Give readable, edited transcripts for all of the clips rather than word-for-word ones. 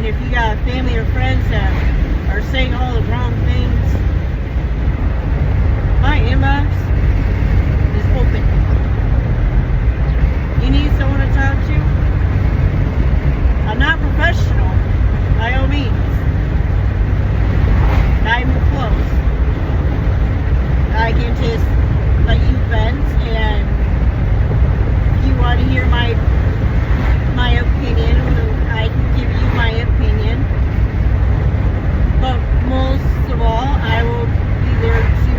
if you got family or friends that are saying all the wrong things, my inbox is open. You need someone to talk to? I'm not professional, by all means. Not even close. I can just let you vent, and if you want to hear my opinion, I can give you my opinion. But most of all, I will be there to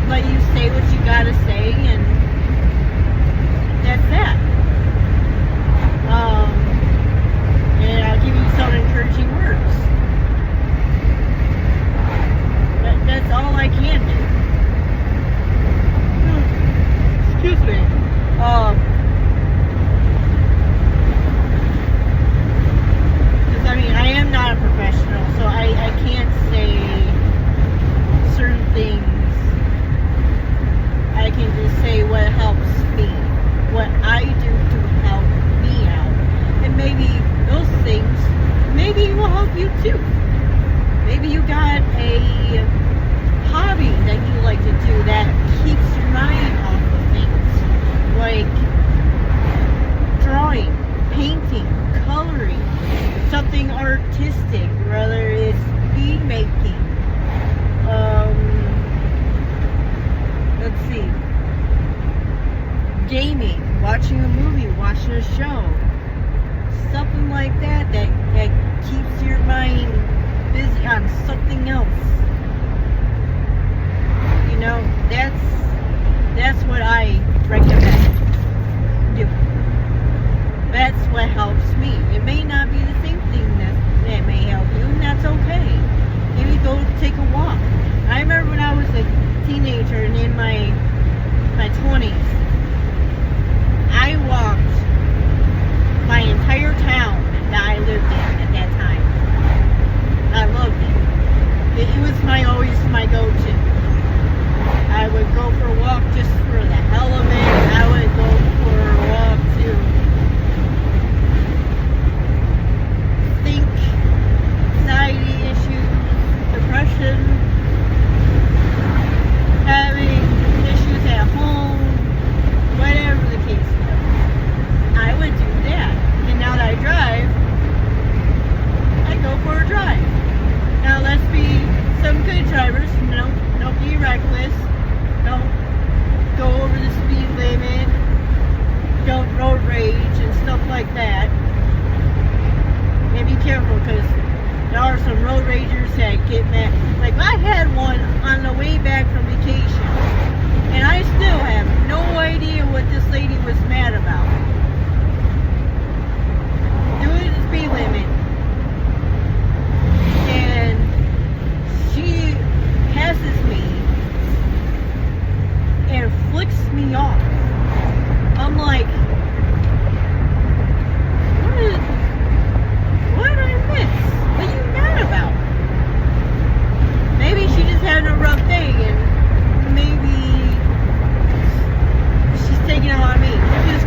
let you say what you gotta say, and that's that. And I'll give you some encouraging words. That's all I can do. Excuse me. Because I mean, I am not a professional, so I can't say certain things. I can just say what helps me, what I do to help me out, and maybe those things, maybe will help you too. Maybe you got a hobby that you like to do that keeps your mind off of things, like drawing, painting, coloring, something artistic, whether it's bead making, let's see, gaming, watching a movie, watching a show, something like that keeps your mind busy on something else. You know, that's what I recommend do. That's what helps me. It may not be the same thing that may help you, and that's okay. Maybe go take a walk. I remember when I was a teenager and in my 20s, I walked my entire town that I lived in at that time. I loved it. It was always my go-to. I would go for a walk just for the hell of it. I would go for a walk to think, anxiety issues, depression, having issues at home, whatever the case was. I would do that. And now that I drive, I go for a drive. Now let's be some good drivers. Don't be reckless. Don't go over the speed limit. Don't road rage and stuff like that. And be careful, because there are some road ragers that get mad. Like, I had one on the way back from vacation, and I still have no idea what this lady was mad about. Doing the speed limit, and she passes me and flicks me off. I'm like, what did I miss? What are you mad about? Maybe she just having a rough day, and maybe she's taking it on me. Maybe this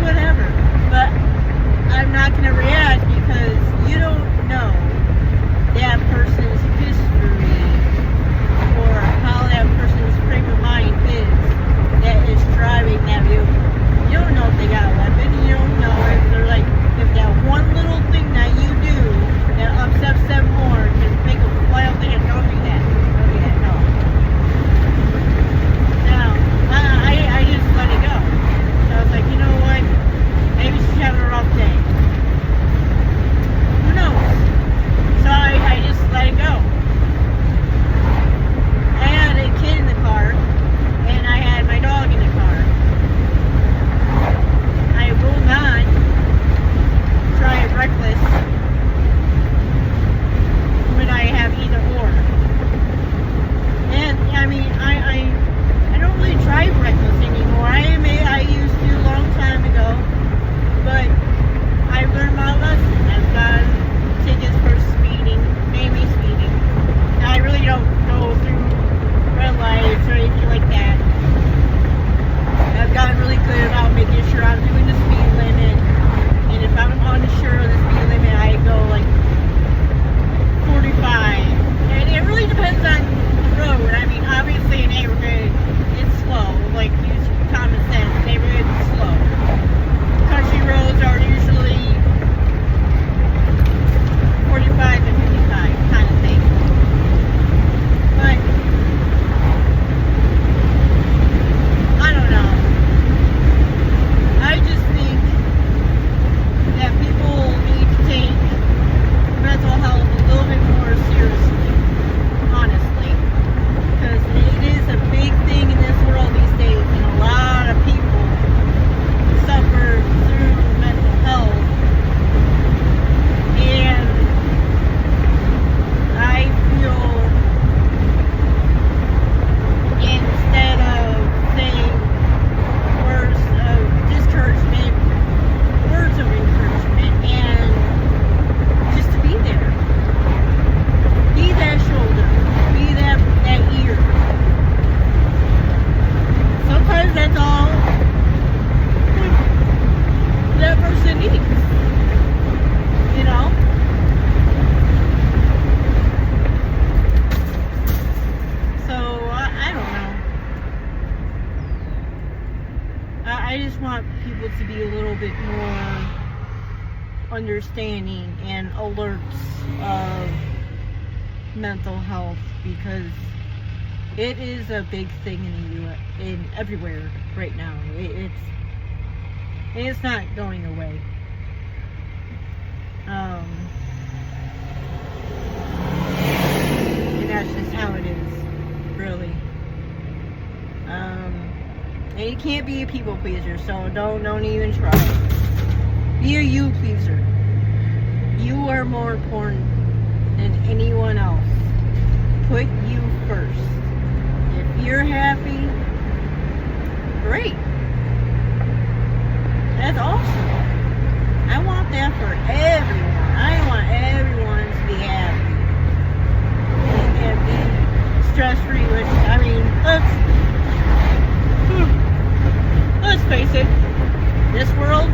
bit more understanding and alerts of mental health, because it is a big thing in the U.S. in everywhere right now. It's not going away. And that's just how it is, really. And you can't be a people pleaser, so don't even try. Be a you pleaser. You are more important than anyone else. Put you first. If you're happy, great. That's awesome. I want that for everyone. I want everyone to be happy and be stress-free, which, I mean, let's face it, this world,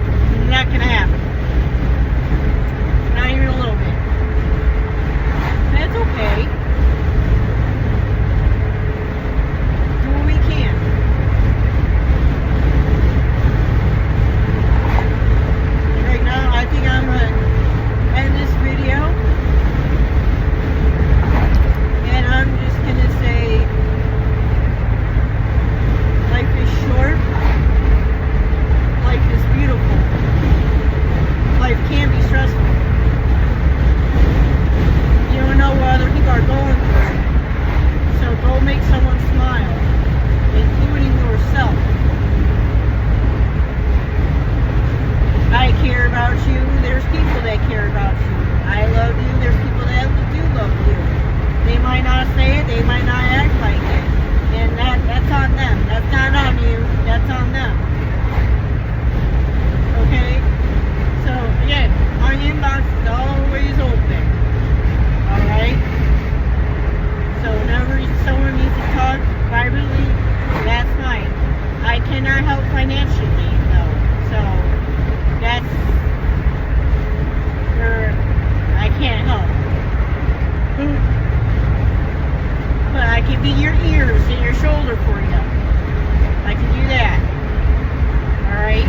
not gonna happen. Not even a little bit. That's okay. Do what we can. And right now, I think I'm gonna end this video. And I'm just gonna say, life is short. Life is beautiful. Life can be stressful. You don't know what other people are going through. So go make someone smile, including yourself. I care about you. There's people that care about you. I love you. There's people that do love you. They might not say it. They might not act like it. And that's on them. That's not on you. That's on them. Okay? So, again, my inbox is always open. Alright? So, whenever someone needs to talk privately, that's fine. I cannot help financially, though. So, that's where I can't help. But I can be your ears and your shoulder for you. I can do that. Alright?